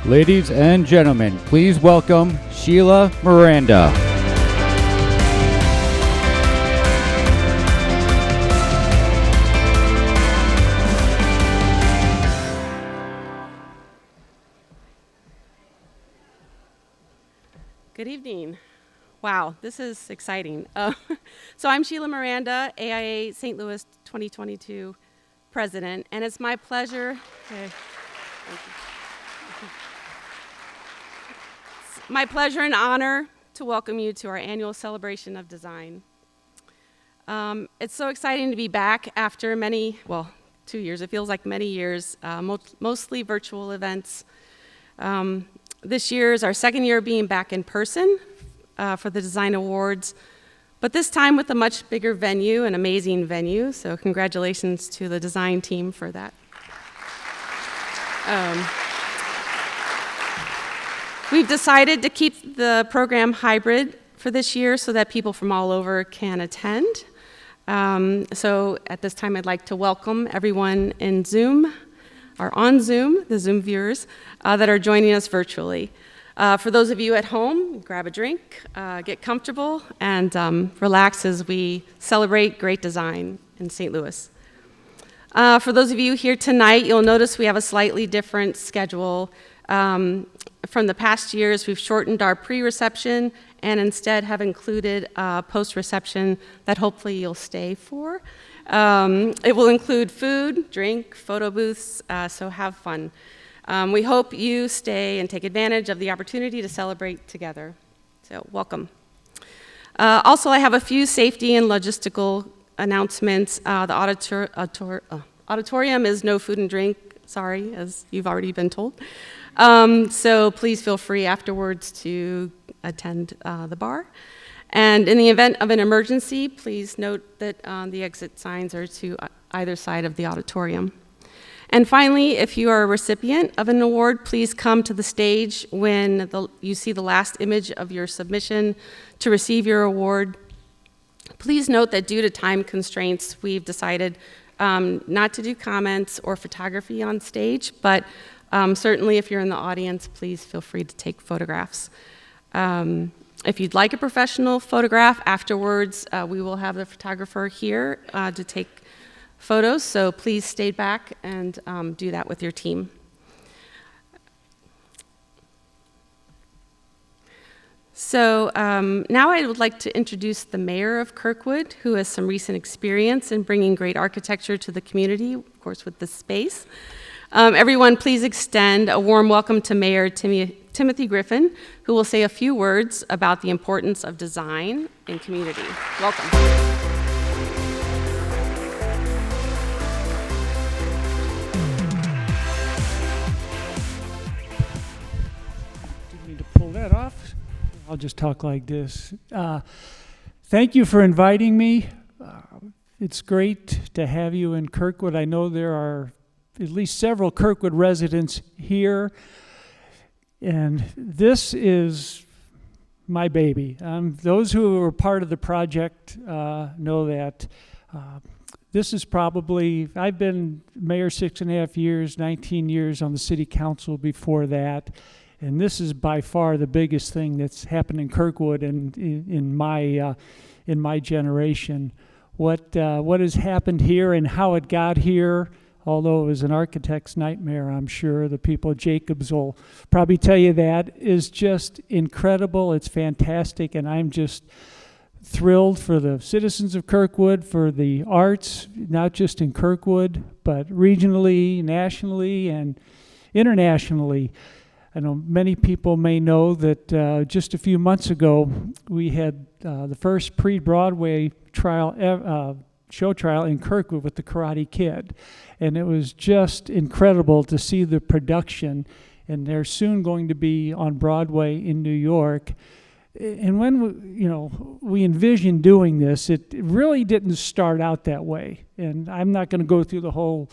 Ladies and gentlemen, please welcome Sheila Miranda. Good evening. Wow, this is exciting. So I'm Sheila Miranda, AIA St. Louis 2022 President, and it's my pleasure. Thank you. It's my pleasure and honor to welcome you to our annual celebration of design. It's so exciting to be back after 2 years. It feels like many years, mostly virtual events. This year is our second year being back in person for the Design Awards, but this time with a much bigger venue, an amazing venue, so congratulations to the design team for that. We've decided to keep the program hybrid for this year so that people from all over can attend. So at this time, I'd like to welcome everyone in Zoom, or on Zoom, the Zoom viewers, that are joining us virtually. For those of you at home, grab a drink, get comfortable, and relax as we celebrate great design in St. Louis. For those of you here tonight, you'll notice we have a slightly different schedule. From the past years, we've shortened our pre-reception and instead have included post-reception that hopefully you'll stay for. It will include food, drink, photo booths, so have fun. We hope you stay and take advantage of the opportunity to celebrate together. So welcome. Also, I have a few safety and logistical announcements. The auditorium is no food and drink, sorry, as you've already been told. So please feel free afterwards to attend the bar. And in the event of an emergency, please note that the exit signs are to either side of the auditorium. And finally, if you are a recipient of an award, please come to the stage when you see the last image of your submission to receive your award. Please note that due to time constraints, we've decided not to do comments or photography on stage, but certainly if you're in the audience, please feel free to take photographs. If you'd like a professional photograph afterwards, we will have the photographer here to take photos, so please stay back and do that with your team. So now I would like to introduce the mayor of Kirkwood, who has some recent experience in bringing great architecture to the community, of course with this space. Everyone, please extend a warm welcome to Mayor Timothy Griffin, who will say a few words about the importance of design in community. Welcome. Need to pull that off. I'll just talk like this. Thank you for inviting me. It's great to have you in Kirkwood. I know there are at least several Kirkwood residents here, and this is my baby. Those who were part of the project know that this is probably, I've been mayor 6.5 years, 19 years on the city council before that, and this is by far the biggest thing that's happened in Kirkwood and in my generation. What has happened here and how it got here, although it was an architect's nightmare, I'm sure the people at Jacobs will probably tell you that, is just incredible. It's fantastic, and I'm just thrilled for the citizens of Kirkwood, for the arts, not just in Kirkwood, but regionally, nationally, and internationally. I know many people may know that just a few months ago, we had the first pre-Broadway show trial in Kirkwood with the Karate Kid. And it was just incredible to see the production. And they're soon going to be on Broadway in New York. And when we envisioned doing this, it really didn't start out that way. And I'm not going to go through the whole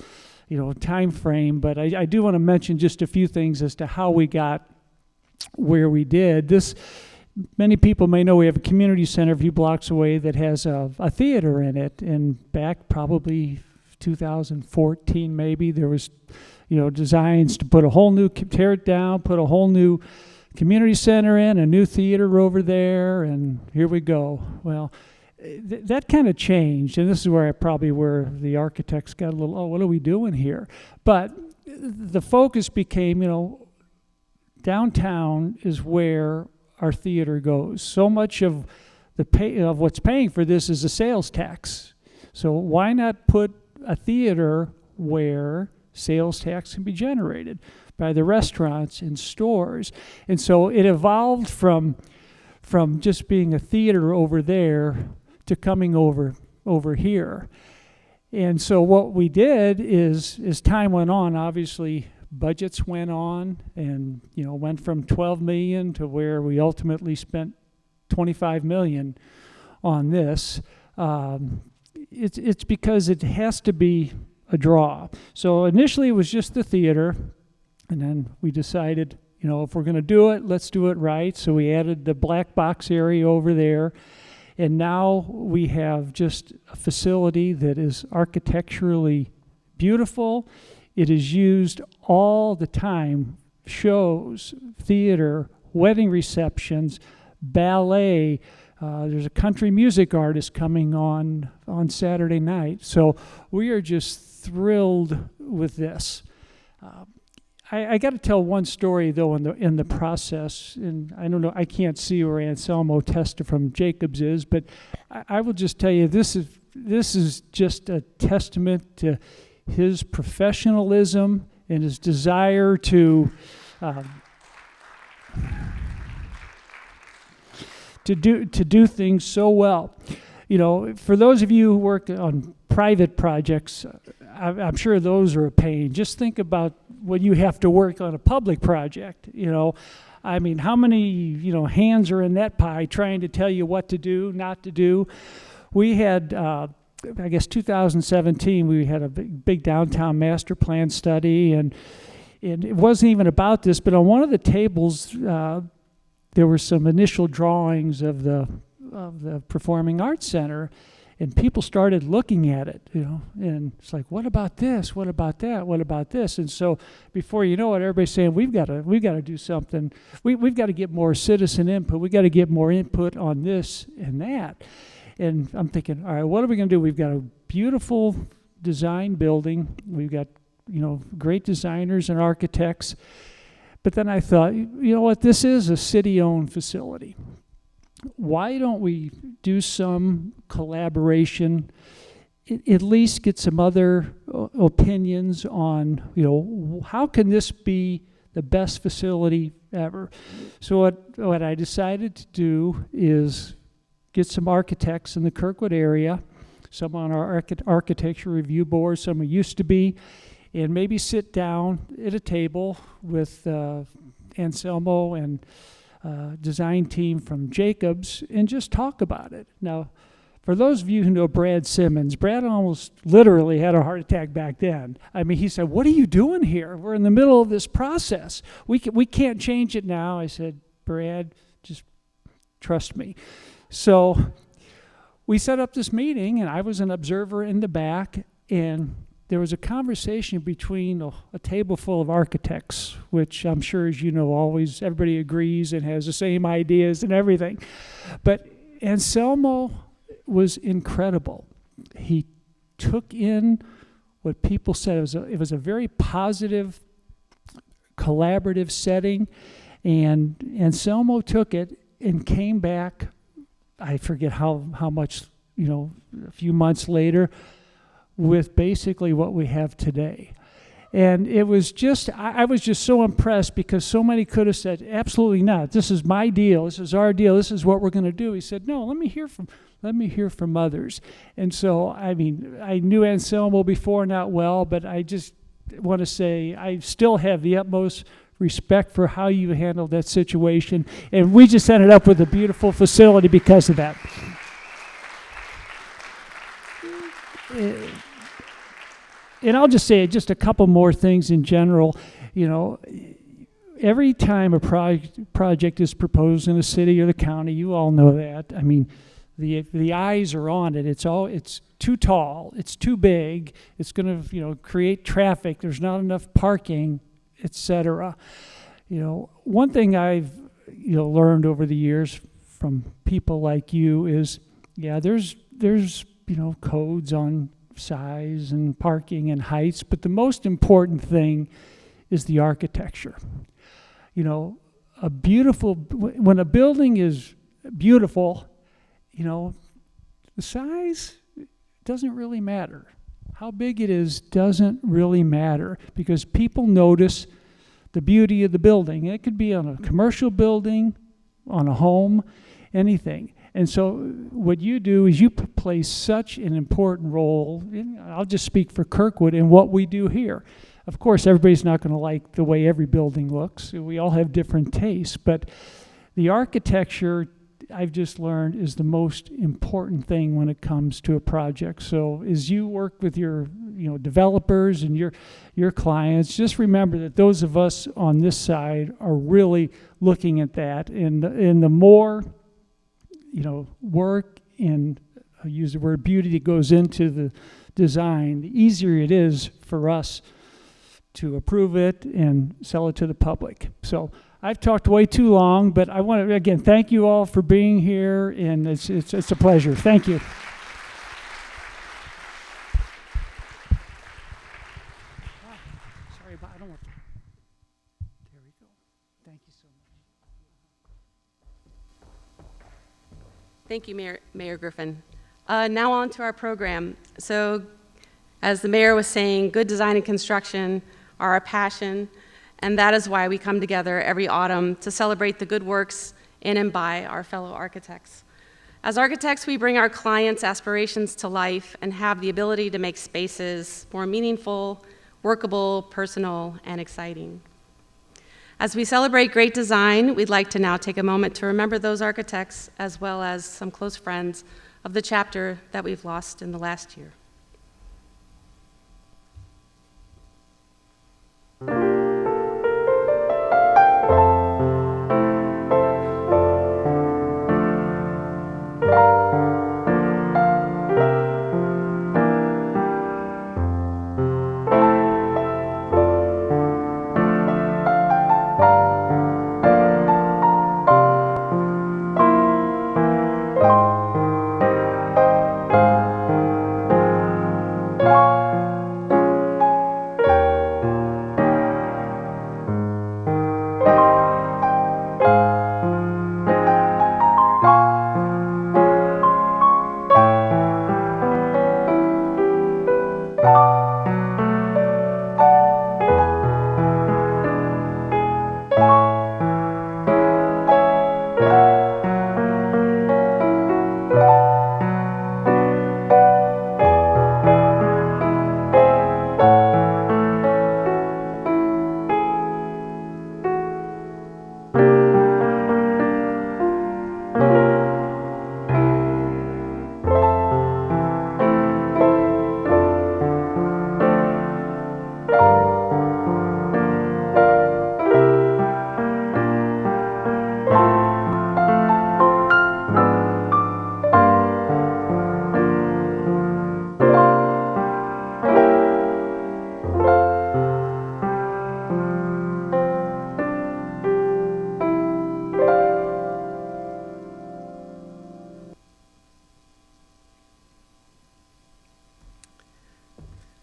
time frame, but I do want to mention just a few things as to how we got where we did. Many people may know we have a community center a few blocks away that has a theater in it, and back probably 2014 maybe. There was, designs to put a whole new, tear it down, put a whole new community center in, a new theater over there, and here we go. Well, that kind of changed, and this is where the architects got a little, what are we doing here? But the focus became, downtown is where our theater goes. So much of of what's paying for this is a sales tax. So why not put a theater where sales tax can be generated by the restaurants and stores? And so it evolved from just being a theater over there to coming over here. And so what we did is, as time went on, obviously budgets went on, and went from 12 million to where we ultimately spent 25 million on this. It's because it has to be a draw. So initially it was just the theater, and then we decided, if we're going to do it, let's do it right. So we added the black box area over there, and now we have just a facility that is architecturally beautiful. It is used all the time: shows, theater, wedding receptions, ballet. There's a country music artist coming on Saturday night. So we are just thrilled with this. I got to tell one story though in the process, and I don't know, I can't see where Anselmo Testa from Jacobs is, but I will just tell you this is just a testament to his professionalism and his desire to do things so well. For those of you who work on private projects, I'm sure those are a pain. Just think about when you have to work on a public project. How many hands are in that pie trying to tell you what to do, not to do? We had, I guess 2017, we had a big downtown master plan study, and it wasn't even about this, but on one of the tables, there were some initial drawings of the Performing Arts Center, and people started looking at it, and it's like, what about this? What about that? What about this? And so before you know it, everybody's saying, we've got to do something. We've got to get more citizen input. We've got to get more input on this and that. And I'm thinking, all right, what are we going to do? We've got a beautiful design building. We've got, great designers and architects. But then I thought, what? This is a city-owned facility. Why don't we do some collaboration, at least get some other opinions on, how can this be the best facility ever? So what I decided to do is get some architects in the Kirkwood area, some on our architecture review board, some who used to be, and maybe sit down at a table with Anselmo and design team from Jacobs and just talk about it. Now, for those of you who know Brad Simmons, Brad almost literally had a heart attack back then. He said, what are you doing here? We're in the middle of this process. We can't change it now. I said, Brad, just trust me. So we set up this meeting, and I was an observer in the back, and there was a conversation between a table full of architects, which I'm sure, as you know, always everybody agrees and has the same ideas and everything. But Anselmo was incredible. He took in what people said. It was a very positive, collaborative setting, and Anselmo took it and came back, I forget how much, a few months later, with basically what we have today. And it was just, I was just so impressed, because so many could have said, absolutely not, this is my deal, this is our deal, this is what we're going to do. He said, no, let me hear from others. And so, I knew Anselmo before, not well, but I just want to say I still have the utmost respect for how you handled that situation, and we just ended up with a beautiful facility because of that. And I'll just say just a couple more things in general. Every time a project is proposed in a city or the county, you all know that. The eyes are on it. It's too tall. It's too big. It's going to create traffic. There's not enough parking, etc. One thing I've learned over the years from people like you is, there's codes on size and parking and heights, but the most important thing is the architecture. When a building is beautiful, the size doesn't really matter. How big it is doesn't really matter, because people notice the beauty of the building. It could be on a commercial building, on a home, anything. And so what you do is you play such an important role, I'll just speak for Kirkwood, in what we do here. Of course, everybody's not going to like the way every building looks. We all have different tastes, but the architecture, I've just learned, is the most important thing when it comes to a project. So as you work with your developers and your clients, just remember that those of us on this side are really looking at that. And the more work and, I use the word beauty, that goes into the design, the easier it is for us to approve it and sell it to the public. So I've talked way too long, but I want to, again, thank you all for being here, and it's a pleasure. Thank you. Sorry, I don't want to. There we go. Thank you so much. Thank you, Mayor Griffin. Now on to our program. So, as the mayor was saying, good design and construction are our passion, and that is why we come together every autumn to celebrate the good works in and by our fellow architects. As architects, we bring our clients' aspirations to life and have the ability to make spaces more meaningful, workable, personal, and exciting. As we celebrate great design, we'd like to now take a moment to remember those architects, as well as some close friends of the chapter that we've lost in the last year.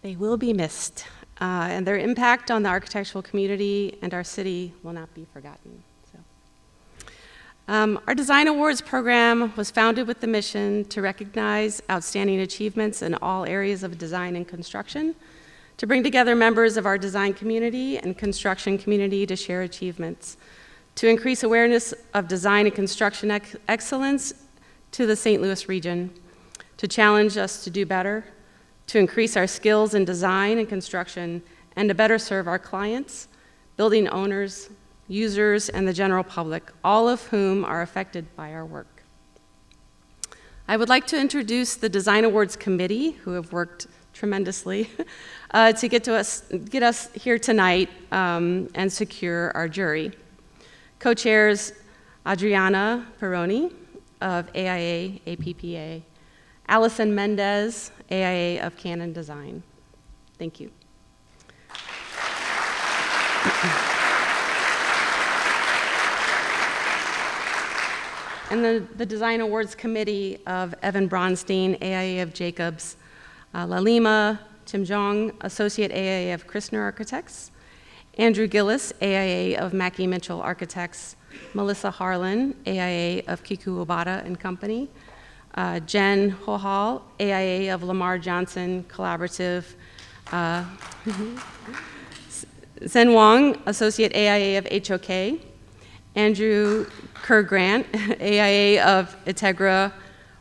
They will be missed, and their impact on the architectural community and our city will not be forgotten. Our Design Awards program was founded with the mission to recognize outstanding achievements in all areas of design and construction, to bring together members of our design community and construction community to share achievements, to increase awareness of design and construction excellence to the St. Louis region, to challenge us to do better, to increase our skills in design and construction, and to better serve our clients, building owners, users, and the general public, all of whom are affected by our work. I would like to introduce the Design Awards Committee, who have worked tremendously to get us here tonight and secure our jury. Co-chairs Adriana Peroni, of AIA, APPA, Allison Mendez, AIA of Canon Design. Thank you. And the Design Awards Committee of Evan Bronstein, AIA of Jacobs, Lalima Tim Jong, Associate AIA of Christner Architects, Andrew Gillis, AIA of Mackie Mitchell Architects, Melissa Harlan, AIA of Kiku Obata and Company, Jen Hohal, AIA of Lamar Johnson Collaborative, Sen Wong, Associate AIA of HOK, Andrew Kerr Grant, AIA of Integra,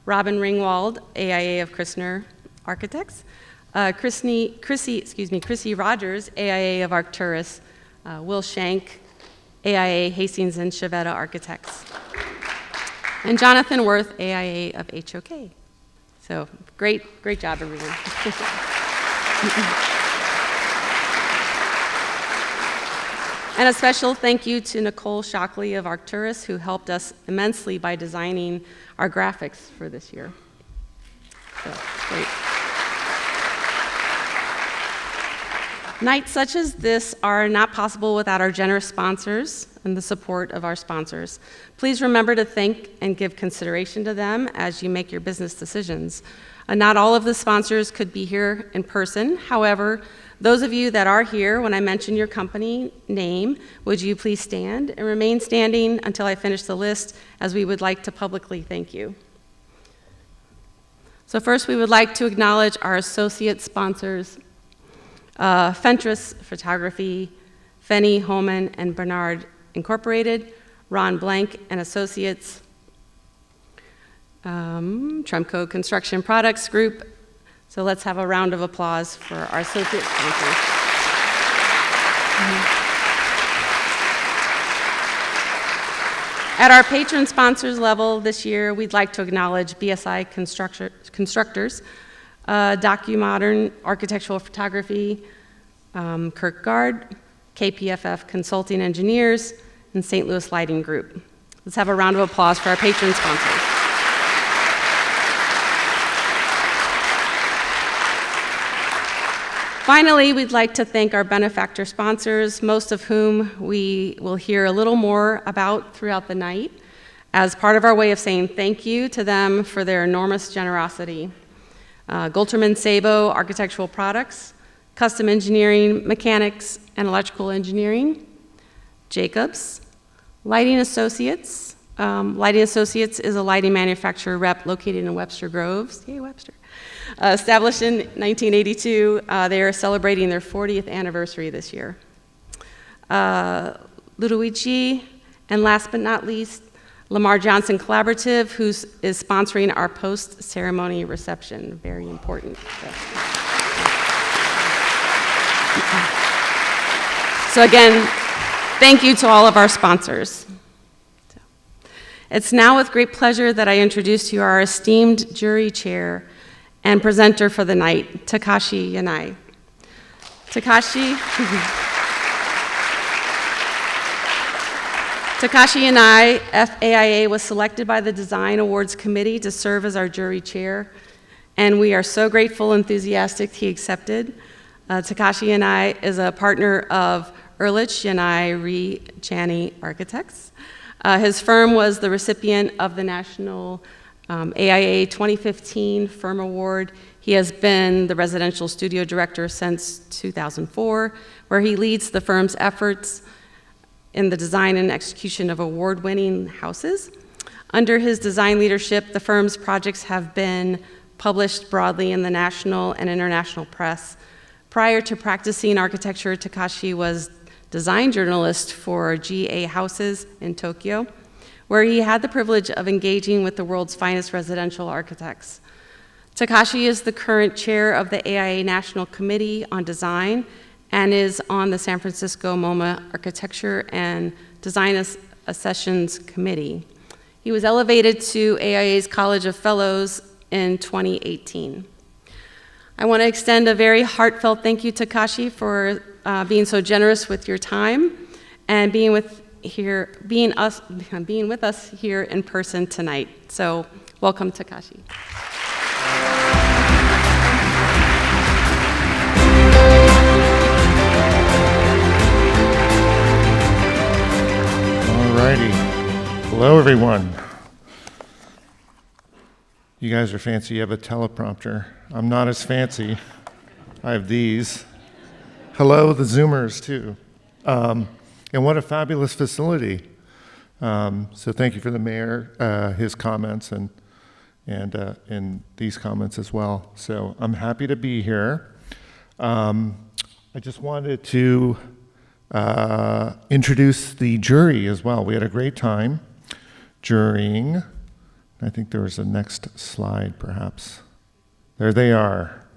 Robin Ringwald, AIA of Christner Architects, Chrissy Rogers, AIA of Arcturus, Will Shank, AIA Hastings and Chavetta Architects, and Jonathan Worth, AIA of HOK. So great job, everyone. And a special thank you to Nicole Shockley of Arcturus, who helped us immensely by designing our graphics for this year. So, great. Nights such as this are not possible without our generous sponsors and the support of our sponsors. Please remember to thank and give consideration to them as you make your business decisions. Not all of the sponsors could be here in person. However, those of you that are here, when I mention your company name, would you please stand and remain standing until I finish the list, as we would like to publicly thank you. So first, we would like to acknowledge our associate sponsors, Fentress Photography, Fenny Holman and Bernard Incorporated, Ron Blank and Associates, Tremco Construction Products Group. So let's have a round of applause for our associate sponsors. At our patron sponsors level this year, we'd like to acknowledge BSI Constructors, DocuModern Architectural Photography, Kirkwood, KPFF Consulting Engineers, and St. Louis Lighting Group. Let's have a round of applause for our patron sponsors. Finally, we'd like to thank our benefactor sponsors, most of whom we will hear a little more about throughout the night, as part of our way of saying thank you to them for their enormous generosity. Gulterman Sabo Architectural Products, Custom Engineering, Mechanics, and Electrical Engineering, Jacobs, Lighting Associates. Lighting Associates is a lighting manufacturer rep located in Webster Groves. Yay, Webster. Established in 1982, they are celebrating their 40th anniversary this year. Ludovici, and last but not least, Lamar Johnson Collaborative, who is sponsoring our post-ceremony reception. Very important. So again, thank you to all of our sponsors. It's now with great pleasure that I introduce to you our esteemed jury chair and presenter for the night, Takashi Yanai. Takashi Yanai, FAIA, was selected by the Design Awards Committee to serve as our jury chair, and we are so grateful and enthusiastic he accepted. Takashi Yanai is a partner of Ehrlich, Yanai, Ree, Chaney Architects. His firm was the recipient of the National AIA 2015 Firm Award. He has been the residential studio director since 2004, where he leads the firm's efforts in the design and execution of award-winning houses. Under his design leadership, the firm's projects have been published broadly in the national and international press. Prior to practicing architecture, Takashi was design journalist for GA Houses in Tokyo, where he had the privilege of engaging with the world's finest residential architects. Takashi is the current chair of the AIA National Committee on Design and is on the San Francisco MoMA Architecture and Design Accessions Committee. He was elevated to AIA's College of Fellows in 2018. I want to extend a very heartfelt thank you, Takashi, for being so generous with your time and being with being with us here in person tonight. So welcome, Takashi. Alrighty. Hello, everyone. You guys are fancy. You have a teleprompter. I'm not as fancy. I have these. Hello, the Zoomers, too. And what a fabulous facility. So thank you for the mayor, his comments, and these comments as well. So I'm happy to be here. I just wanted to introduce the jury as well. We had a great time jurying. I think there was a next slide, perhaps. There they are.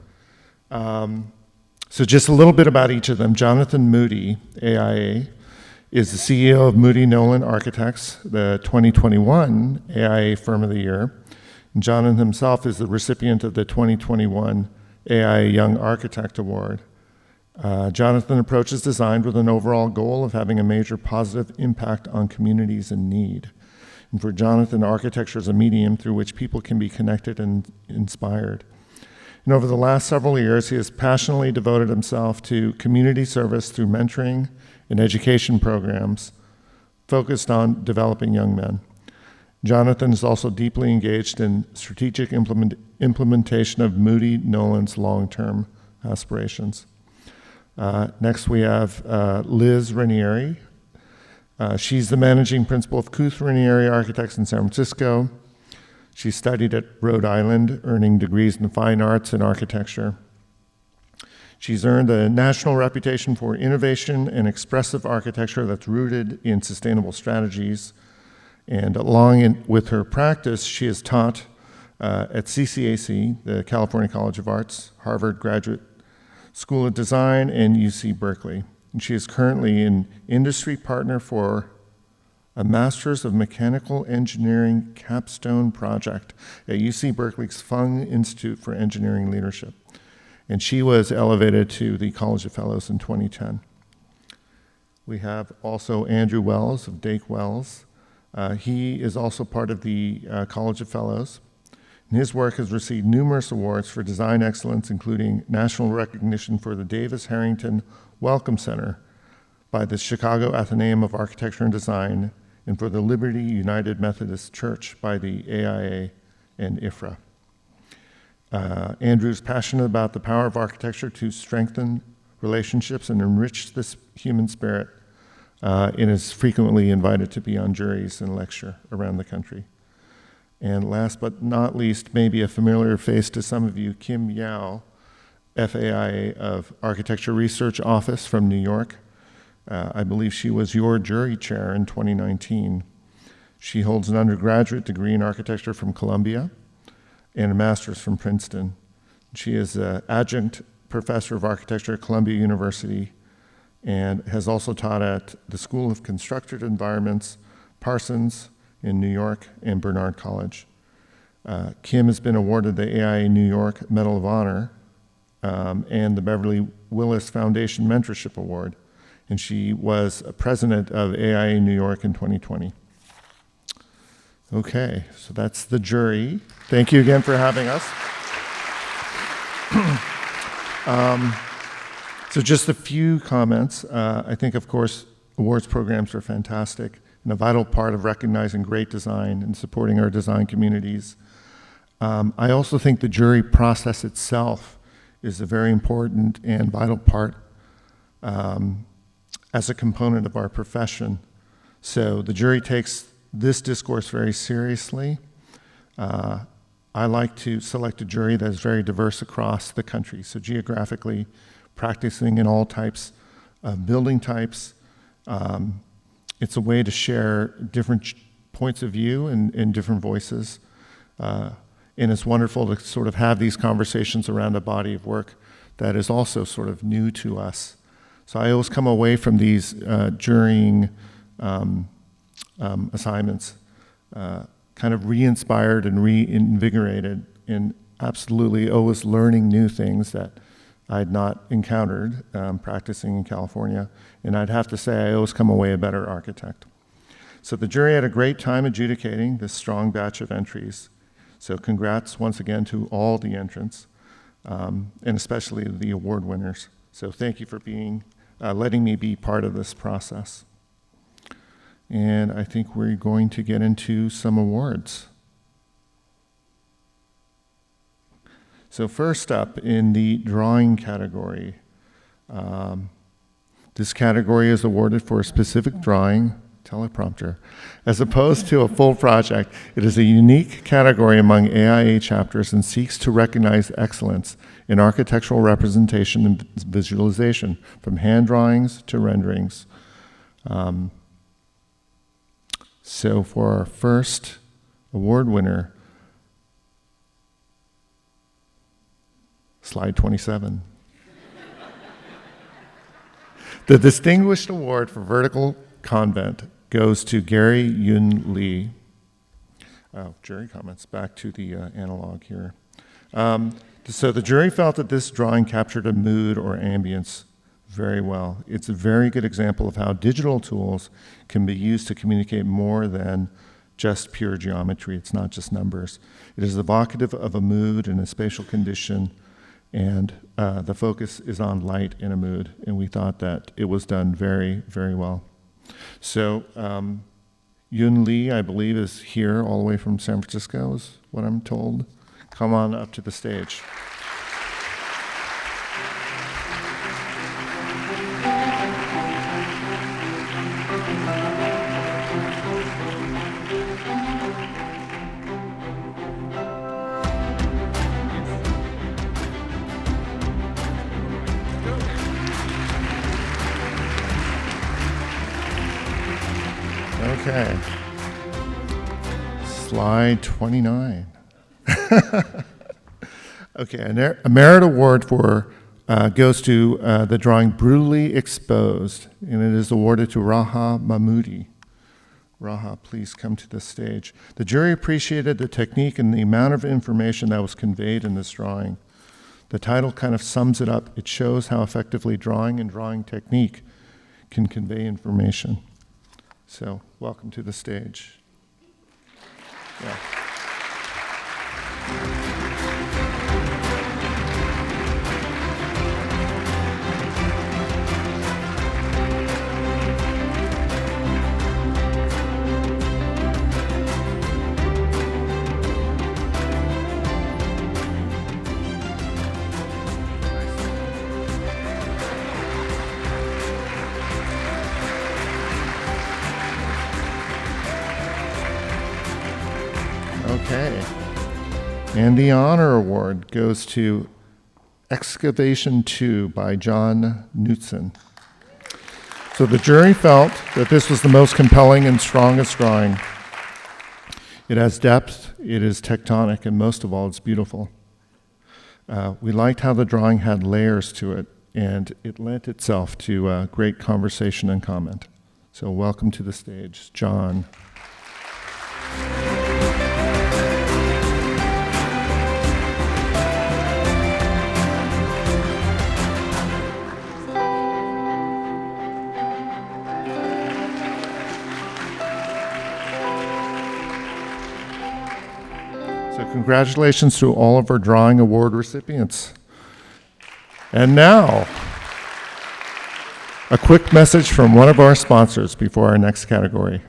So just a little bit about each of them. Jonathan Moody, AIA, is the CEO of Moody Nolan Architects, the 2021 AIA Firm of the Year. And Jonathan himself is the recipient of the 2021 AIA Young Architect Award. Jonathan approaches design with an overall goal of having a major positive impact on communities in need. And for Jonathan, architecture is a medium through which people can be connected and inspired. And over the last several years, he has passionately devoted himself to community service through mentoring and education programs focused on developing young men. Jonathan is also deeply engaged in strategic implementation of Moody Nolan's long-term aspirations. Next, we have Liz Ranieri. She's the managing principal of Kuth Ranieri Architects in San Francisco. She studied at Rhode Island, earning degrees in fine arts and architecture. She's earned a national reputation for innovation and expressive architecture that's rooted in sustainable strategies. And along with her practice, she has taught at CCAC, the California College of Arts, Harvard Graduate School of Design, and UC Berkeley. And she is currently an industry partner for a Master's of Mechanical Engineering capstone project at UC Berkeley's Fung Institute for Engineering Leadership. And she was elevated to the College of Fellows in 2010. We have also Andrew Wells of Dake Wells. He is also part of the College of Fellows. And his work has received numerous awards for design excellence, including national recognition for the Davis Harrington Welcome Center by the Chicago Athenaeum of Architecture and Design, and for the Liberty United Methodist Church by the AIA and IFRA. Andrew's passionate about the power of architecture to strengthen relationships and enrich the human spirit, and is frequently invited to be on juries and lecture around the country. And last but not least, maybe a familiar face to some of you, Kim Yao, FAIA of Architecture Research Office from New York. I believe she was your jury chair in 2019. She holds an undergraduate degree in architecture from Columbia and a master's from Princeton. She is an adjunct professor of architecture at Columbia University and has also taught at the School of Constructed Environments, Parsons in New York, and Bernard College. Kim has been awarded the AIA New York Medal of Honor and the Beverly Willis Foundation Mentorship Award, and she was a president of AIA New York in 2020. Okay, so that's the jury. Thank you again for having us. So just a few comments. I think, of course, awards programs are fantastic and a vital part of recognizing great design and supporting our design communities. I also think the jury process itself is a very important and vital part as a component of our profession. So the jury takes this discourse very seriously. I like to select a jury that is very diverse across the country, so geographically, practicing in all types of building types. It's a way to share different points of view and different voices. And it's wonderful to sort of have these conversations around a body of work that is also sort of new to us. So I always come away from these jurying assignments kind of re-inspired and reinvigorated, and absolutely always learning new things that I'd not encountered practicing in California. And I'd have to say I always come away a better architect. So the jury had a great time adjudicating this strong batch of entries. So congrats once again to all the entrants, and especially the award winners. So thank you for letting me be part of this process. And I think we're going to get into some awards. So first up in the drawing category, this category is awarded for a specific drawing, teleprompter, as opposed to a full project. It is a unique category among AIA chapters and seeks to recognize excellence in architectural representation and visualization, from hand drawings to renderings. So for our first award winner, slide 27. The Distinguished Award for Vertical Convent goes to Gary Yun Lee. Oh, jury comments, back to the analog here. So the jury felt that this drawing captured a mood or ambience very well. It's a very good example of how digital tools can be used to communicate more than just pure geometry. It's not just numbers. It is evocative of a mood and a spatial condition, and the focus is on light in a mood, and we thought that it was done very, very well. So Yun Lee, I believe, is here all the way from San Francisco, is what I'm told. Come on up to the stage. Okay. Slide 29. Okay, a merit award goes to the drawing Brutally Exposed, and it is awarded to Raha Mahmoodi. Raha, please come to the stage. The jury appreciated the technique and the amount of information that was conveyed in this drawing. The title kind of sums it up. It shows how effectively drawing and drawing technique can convey information. So, welcome to the stage. Yeah. Okay. And the honor award goes to Excavation 2 by John Knutson. So the jury felt that this was the most compelling and strongest drawing. It has depth, it is tectonic, and most of all, it's beautiful. We liked how the drawing had layers to it, and it lent itself to great conversation and comment. So welcome to the stage, John. So congratulations to all of our drawing award recipients. And now, a quick message from one of our sponsors before our next category.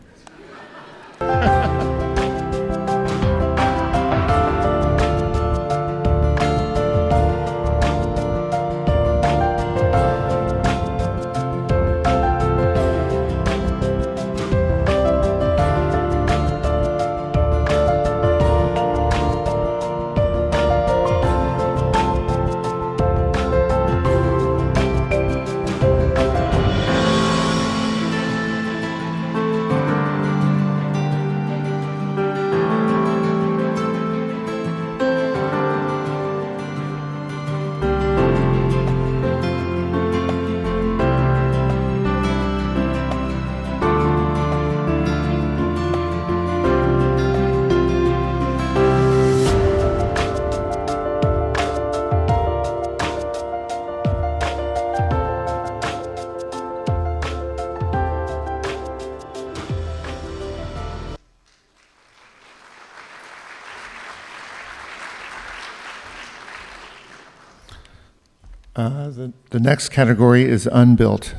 The next category is unbuilt.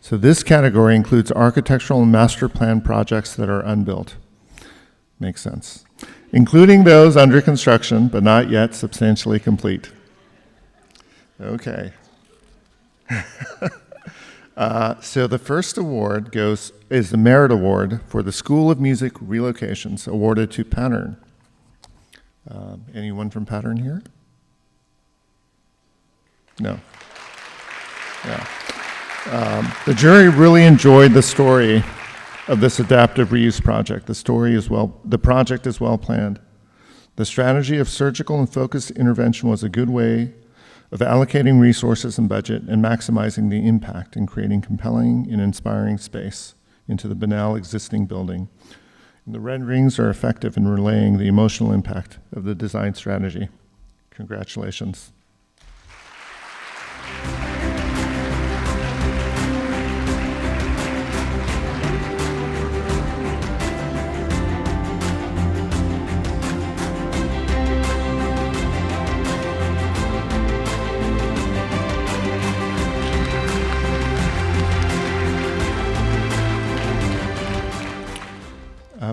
So this category includes architectural and master plan projects that are unbuilt. Makes sense. Including those under construction, but not yet substantially complete. Okay. So the first award is the Merit Award for the School of Music Relocations, awarded to Pattern. Anyone from Pattern here? No. Yeah. The jury really enjoyed the story of this adaptive reuse project. The project is well planned. The strategy of surgical and focused intervention was a good way of allocating resources and budget and maximizing the impact in creating compelling and inspiring space into the banal existing building. And the renderings are effective in relaying the emotional impact of the design strategy. Congratulations.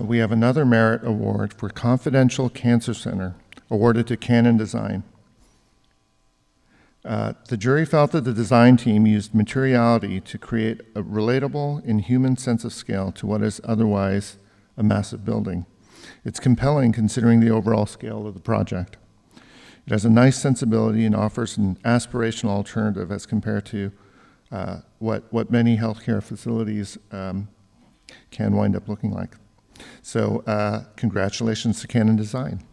We have another Merit Award for Confidential Cancer Center, awarded to Canon Design. The jury felt that the design team used materiality to create a relatable and human sense of scale to what is otherwise a massive building. It's compelling considering the overall scale of the project. It has a nice sensibility and offers an aspirational alternative as compared to what many healthcare facilities can wind up looking like. So congratulations to Canon Design.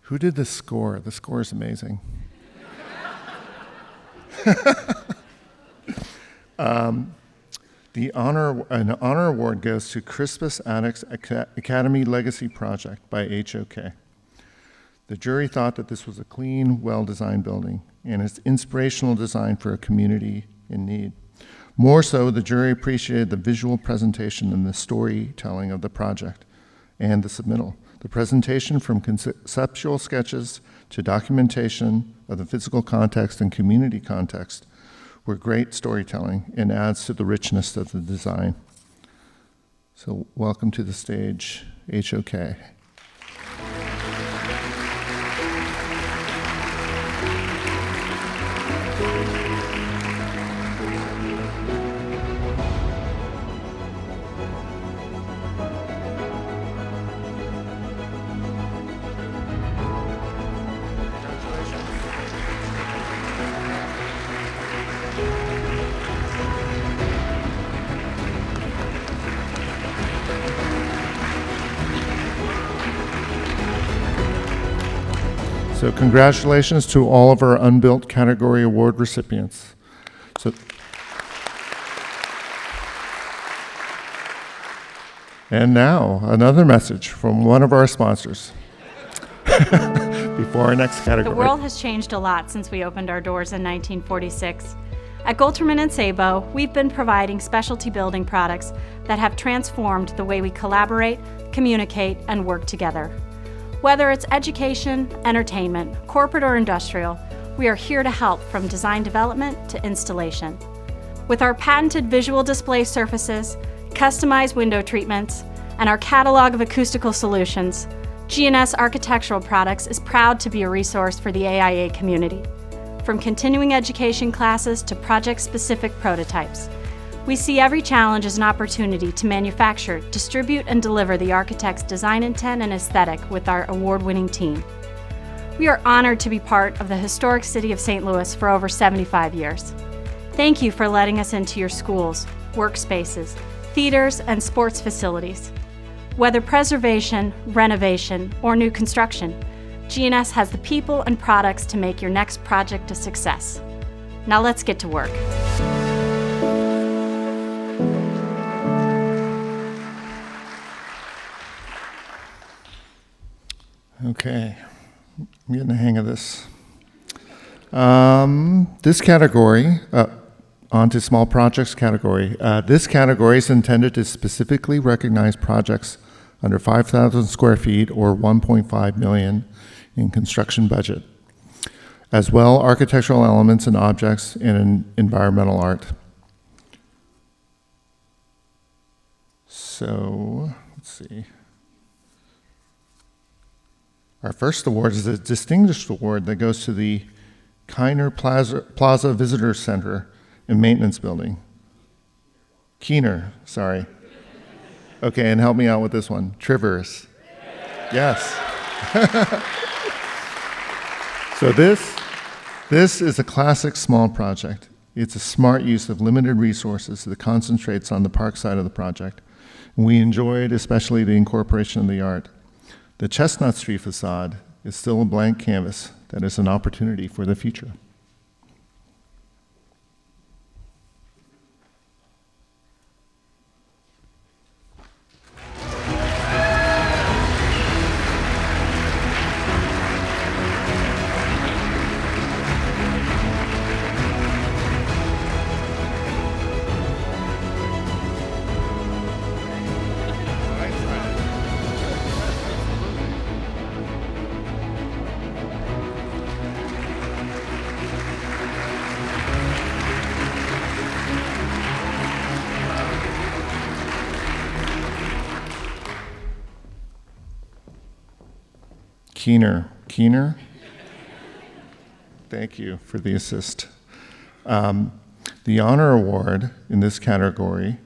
Who did the score? The score is amazing. An honor award goes to Crispus Attucks Academy Legacy Project by HOK. The jury thought that this was a clean, well-designed building and its inspirational design for a community in need. More so, the jury appreciated the visual presentation and the storytelling of the project and the submittal. The presentation, from conceptual sketches to documentation of the physical context and community context, were great storytelling and adds to the richness of the design. So welcome to the stage, HOK. So congratulations to all of our unbuilt category award recipients. And now, another message from one of our sponsors before our next category. The world has changed a lot since we opened our doors in 1946. At Gulterman & Sabo, we've been providing specialty building products that have transformed the way we collaborate, communicate, and work together. Whether it's education, entertainment, corporate, or industrial, we are here to help from design development to installation. With our patented visual display surfaces, customized window treatments, and our catalog of acoustical solutions, G&S Architectural Products is proud to be a resource for the AIA community. From continuing education classes to project-specific prototypes, we see every challenge as an opportunity to manufacture, distribute, and deliver the architect's design intent and aesthetic with our award-winning team. We are honored to be part of the historic city of St. Louis for over 75 years. Thank you for letting us into your schools, workspaces, theaters, and sports facilities. Whether preservation, renovation, or new construction, G&S has the people and products to make your next project a success. Now let's get to work. Okay, I'm getting the hang of this. This category, onto small projects category. This category is intended to specifically recognize projects under 5,000 square feet or 1.5 million in construction budget, as well architectural elements and objects and environmental art. So, let's see. Our first award is a distinguished award that goes to the Kiner Plaza Visitor Center and Maintenance Building. Keener, sorry. Okay, and help me out with this one. Trivers. Yes. So this is a classic small project. It's a smart use of limited resources that concentrates on the park side of the project. We enjoyed especially the incorporation of the art. The Chestnut Street facade is still a blank canvas that is an opportunity for the future. Keener. Thank you for the assist. The honor award in this category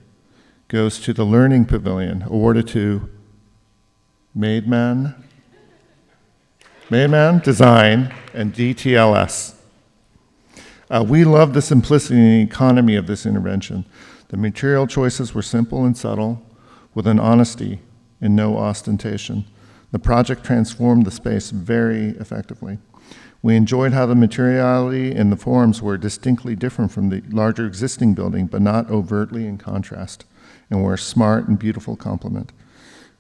goes to the Learning Pavilion, awarded to Maidman Design and DTLS. We love the simplicity and economy of this intervention. The material choices were simple and subtle, with an honesty and no ostentation. The project transformed the space very effectively. We enjoyed how the materiality and the forms were distinctly different from the larger existing building, but not overtly in contrast, and were a smart and beautiful complement.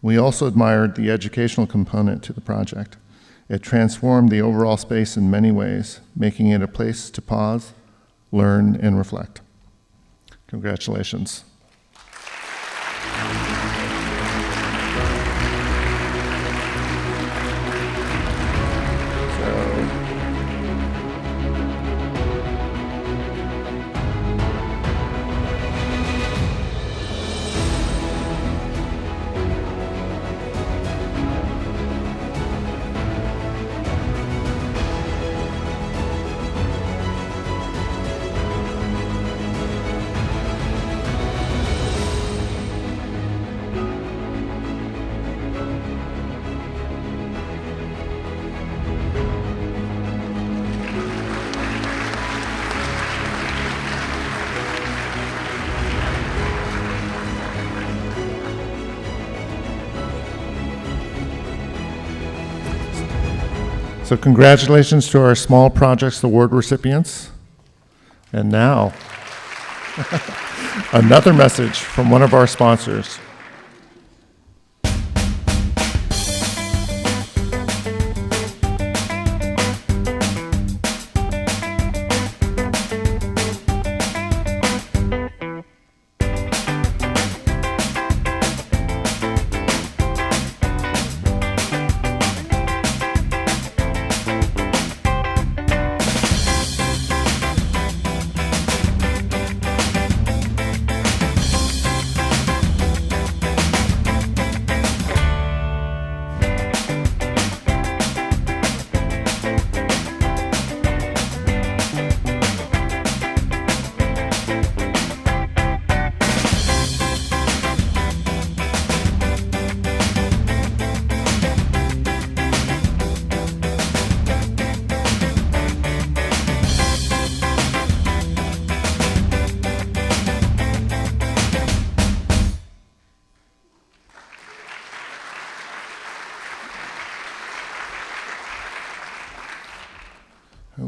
We also admired the educational component to the project. It transformed the overall space in many ways, making it a place to pause, learn, and reflect. Congratulations. So congratulations to our Small Projects Award recipients. And now, another message from one of our sponsors.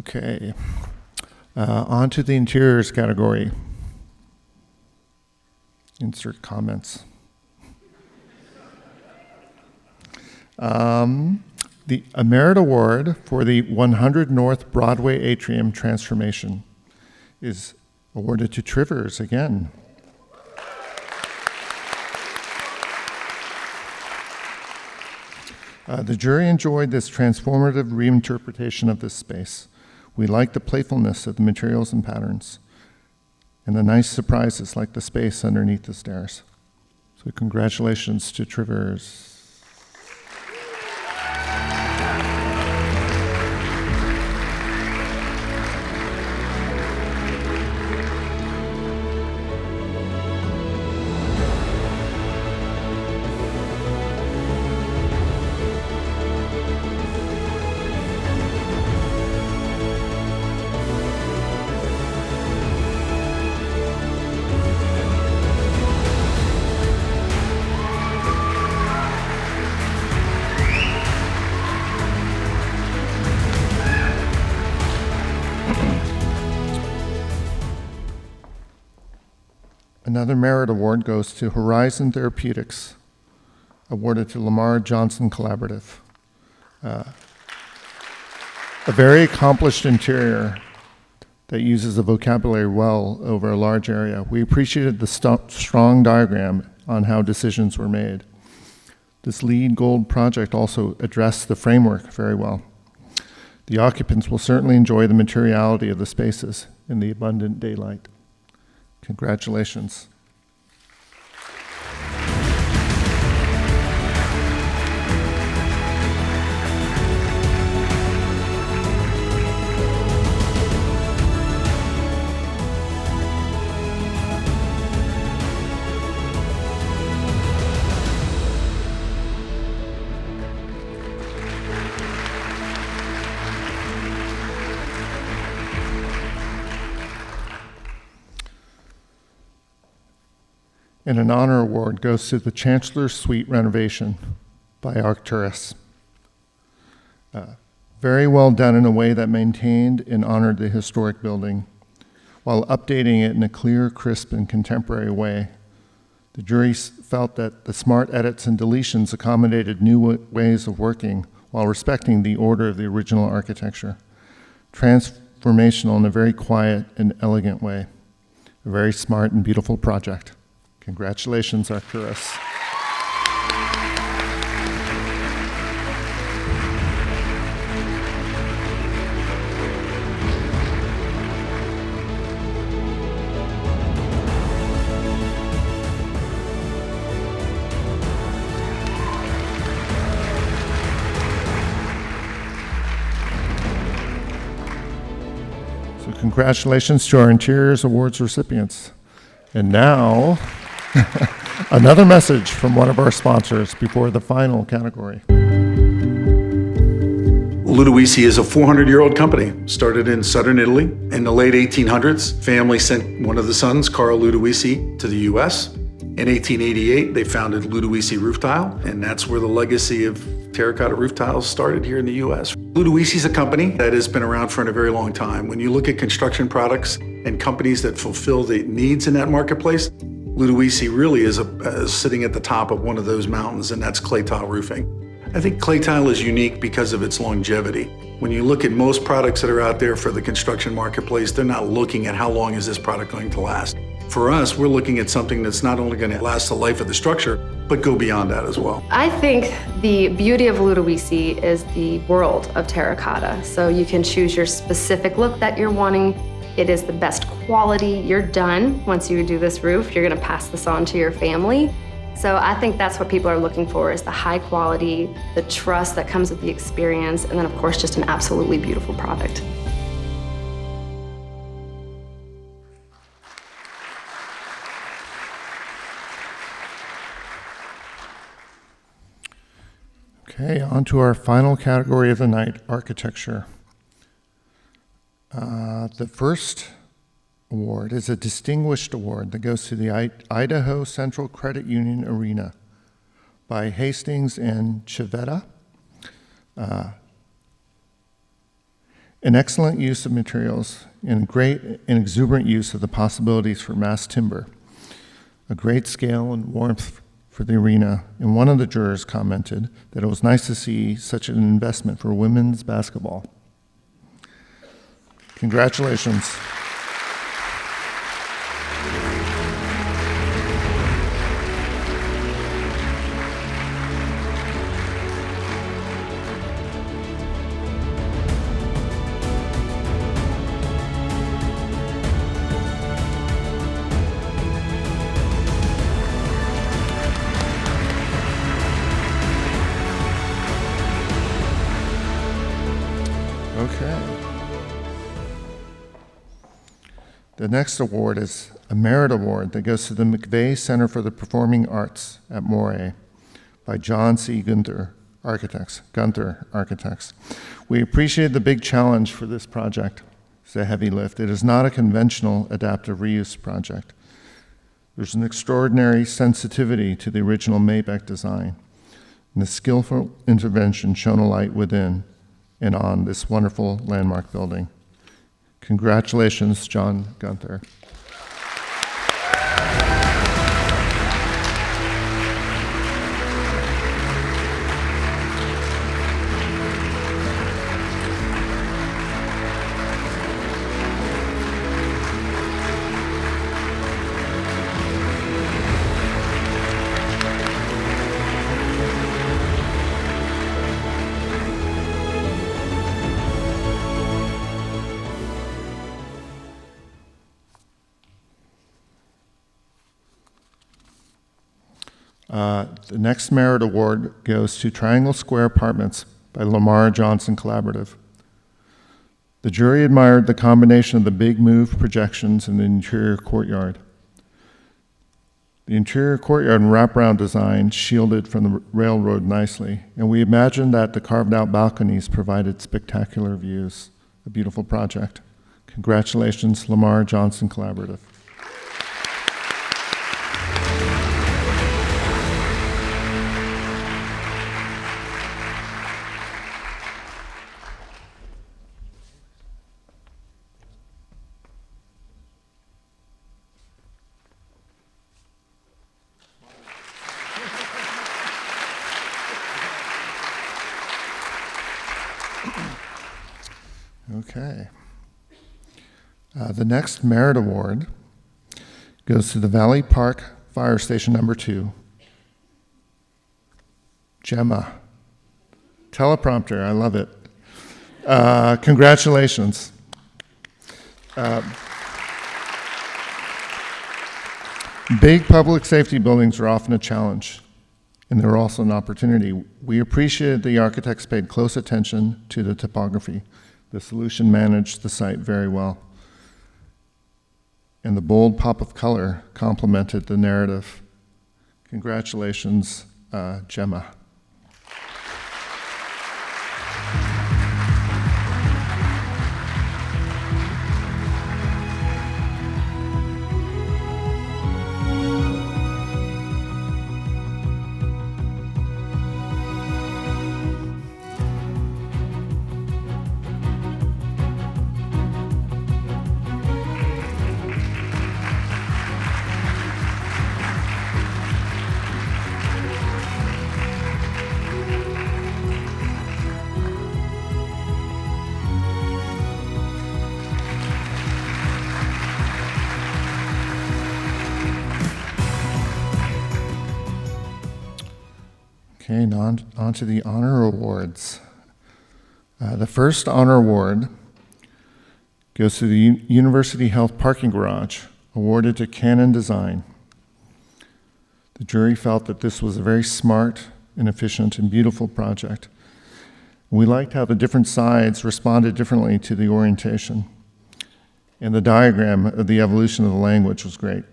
Okay. On to the interiors category. Insert comments. The Merit Award for the 100 North Broadway Atrium transformation is awarded to Trivers again. The jury enjoyed this transformative reinterpretation of this space. We liked the playfulness of the materials and patterns, and the nice surprises like the space underneath the stairs. So congratulations to Trivers. Another Merit Award goes to Horizon Therapeutics, awarded to Lamar Johnson Collaborative. A very accomplished interior that uses a vocabulary well over a large area. We appreciated the strong diagram on how decisions were made. This LEED Gold project also addressed the framework very well. The occupants will certainly enjoy the materiality of the spaces in the abundant daylight. Congratulations. And an honor award goes to the Chancellor's Suite renovation by Arcturus. Very well done in a way that maintained and honored the historic building, while updating it in a clear, crisp, and contemporary way. The jury felt that the smart edits and deletions accommodated new ways of working while respecting the order of the original architecture. Transformational in a very quiet and elegant way. A very smart and beautiful project. Congratulations, Arcturus. So congratulations to our Interiors Awards recipients. And now, another message from one of our sponsors before the final category. Ludovici is a 400-year-old company, started in southern Italy. In the late 1800s, family sent one of the sons, Carl Ludovici, to the U.S. In 1888, they founded Ludovici Roof Tile, and that's where the legacy of terracotta roof tiles started here in the U.S. Ludovici is a company that has been around for a very long time. When you look at construction products and companies that fulfill the needs in that marketplace, Ludovici really is sitting at the top of one of those mountains, and that's clay tile roofing. I think clay tile is unique because of its longevity. When you look at most products that are out there for the construction marketplace, they're not looking at how long is this product going to last. For us, we're looking at something that's not only going to last the life of the structure, but go beyond that as well. I think the beauty of Ludovici is the world of terracotta. So you can choose your specific look that you're wanting. It is the best quality. You're done. Once you do this roof, you're going to pass this on to your family. So I think that's what people are looking for, is the high quality, the trust that comes with the experience, and then of course just an absolutely beautiful product. Okay, on to our final category of the night, architecture. The first award is a distinguished award that goes to the Idaho Central Credit Union Arena by Hastings and Chivetta. An excellent use of materials and great and exuberant use of the possibilities for mass timber. A great scale and warmth for the arena, and one of the jurors commented that it was nice to see such an investment for women's basketball. Congratulations. Okay. The next award is a merit award that goes to the McVeigh Center for the Performing Arts at Moray by John C. Gunther Architects. We appreciate the big challenge for this project. It's a heavy lift. It is not a conventional adaptive reuse project. There's an extraordinary sensitivity to the original Mabeck design, and the skillful intervention shone a light within and on this wonderful landmark building. Congratulations, John Gunther. The next merit award goes to Triangle Square Apartments by Lamar Johnson Collaborative. The jury admired the combination of the big move projections in the interior courtyard. The interior courtyard and wraparound design shielded from the railroad nicely, and we imagined that the carved out balconies provided spectacular views. A beautiful project. Congratulations, Lamar Johnson Collaborative. Okay. The next merit award goes to the Valley Park Fire Station number 2. Gemma. Teleprompter, I love it. Congratulations. Big public safety buildings are often a challenge, and they're also an opportunity. We appreciated the architects paid close attention to the topography. The solution managed the site very well. And the bold pop of color complemented the narrative. Congratulations, Gemma. Okay, on to the honor awards. The first honor award goes to the University Health Parking Garage, awarded to Canon Design. The jury felt that this was a very smart and efficient and beautiful project. We liked how the different sides responded differently to the orientation. And the diagram of the evolution of the language was great.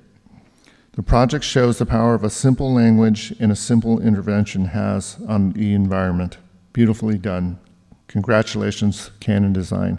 The project shows the power of a simple language and a simple intervention has on the environment. Beautifully done. Congratulations, Canon Design.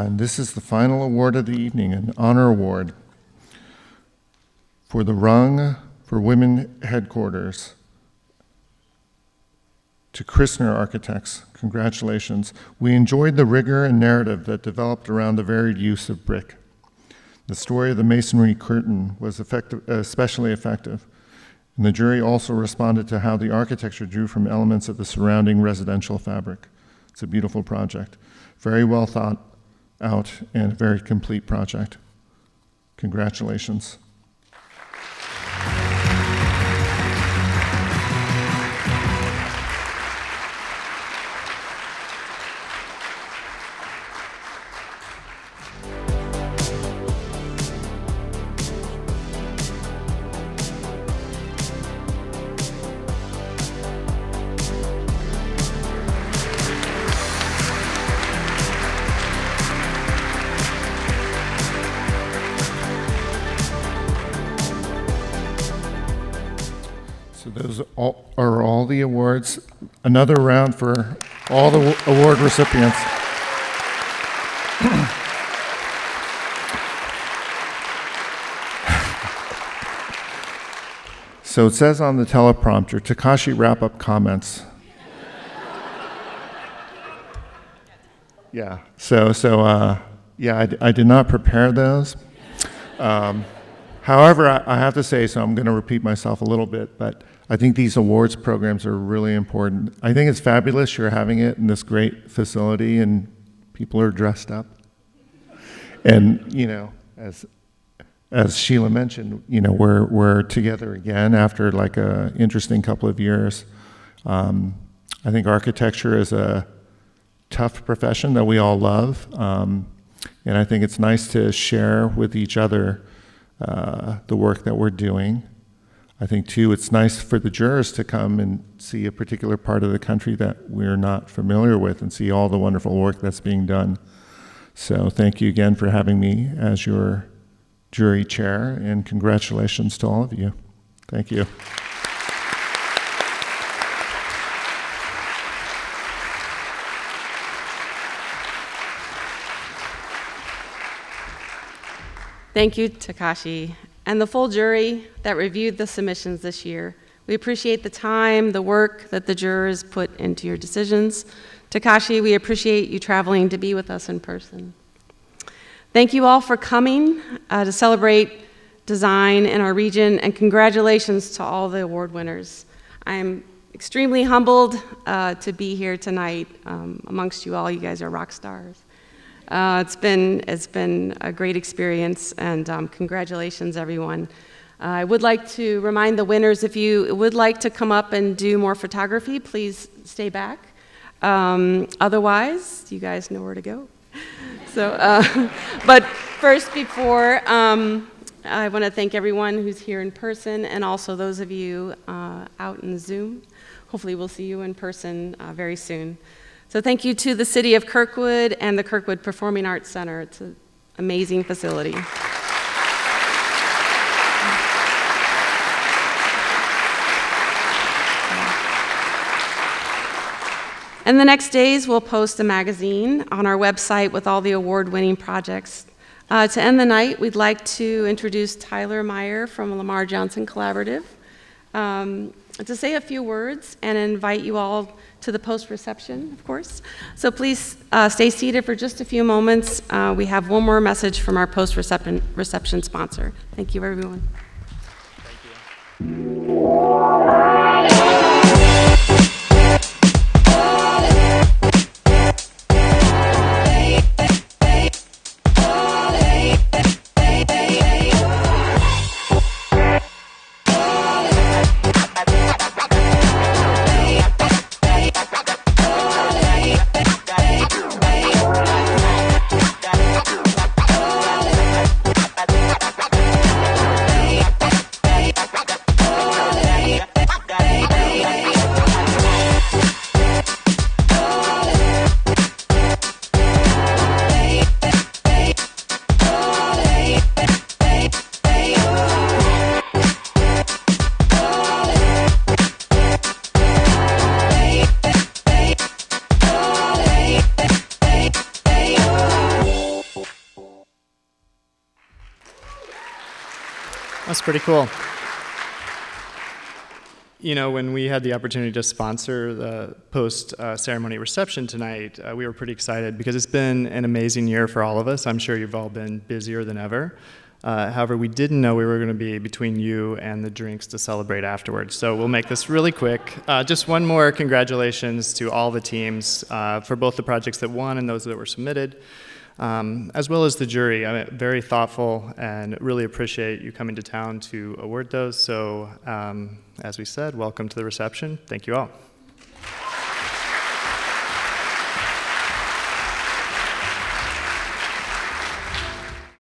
And this is the final award of the evening, an honor award for the Rung for Women Headquarters to Christner Architects. Congratulations. We enjoyed the rigor and narrative that developed around the varied use of brick. The story of the masonry curtain was especially effective, and the jury also responded to how the architecture drew from elements of the surrounding residential fabric. It's a beautiful project, very well thought out, and a very complete project. Congratulations. So those are all the awards. Another round for all the award recipients. So it says on the teleprompter, Takashi wrap-up comments. Yeah, I did not prepare those. However, I have to say, so I'm going to repeat myself a little bit, but I think these awards programs are really important. I think it's fabulous you're having it in this great facility and people are dressed up. And, you know, as Sheila mentioned, you know, we're together again after like a interesting couple of years. I think architecture is a tough profession that we all love. And I think it's nice to share with each other the work that we're doing. I think, too, it's nice for the jurors to come and see a particular part of the country that we're not familiar with and see all the wonderful work that's being done. So thank you again for having me as your jury chair, and congratulations to all of you. Thank you. Thank you, Takashi, and the full jury that reviewed the submissions this year. We appreciate the time, the work that the jurors put into your decisions. Takashi, we appreciate you traveling to be with us in person. Thank you all for coming to celebrate design in our region, and congratulations to all the award winners. I'm extremely humbled to be here tonight amongst you all. You guys are rock stars. It's been a great experience, and congratulations, everyone. I would like to remind the winners, if you would like to come up and do more photography, please stay back. Otherwise, you guys know where to go. So, but first, before, I want to thank everyone who's here in person, and also those of you out in Zoom. Hopefully we'll see you in person very soon. So thank you to the City of Kirkwood and the Kirkwood Performing Arts Center. It's an amazing facility. And the next days, we'll post a magazine on our website with all the award-winning projects. To end the night, we'd like to introduce Tyler Meyer from Lamar Johnson Collaborative to say a few words and invite you all to the post-reception, of course. So please stay seated for just a few moments. We have one more message from our post-reception sponsor. Thank you, everyone. Thank you. That's pretty cool. You know, when we had the opportunity to sponsor the post-ceremony reception tonight, we were pretty excited because it's been an amazing year for all of us. I'm sure you've all been busier than ever. However, we didn't know we were going to be between you and the drinks to celebrate afterwards. So we'll make this really quick. Just one more congratulations to all the teams for both the projects that won and those that were submitted, as well as the jury. I'm very thoughtful and really appreciate you coming to town to award those. So as we said, welcome to the reception. Thank you all.